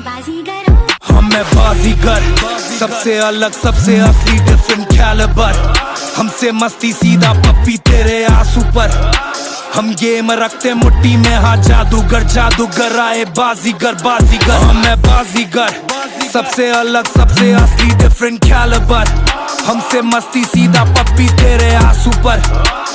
बाजीगर हम मैं बाजीगर, सबसे अलग सबसे असली डिफरेंट कैलिबर। हमसे मस्ती सीधा पप्पी तेरे आंसू पर। हम गेम रखते मुट्ठी में, हाँ जादूगर जादूगर आए बाजीगर बाजीगर। हम मैं बाजीगर, सबसे अलग सबसे असली डिफरेंट कैलिबर। हमसे मस्ती सीधा पप्पी तेरे आंसू पर।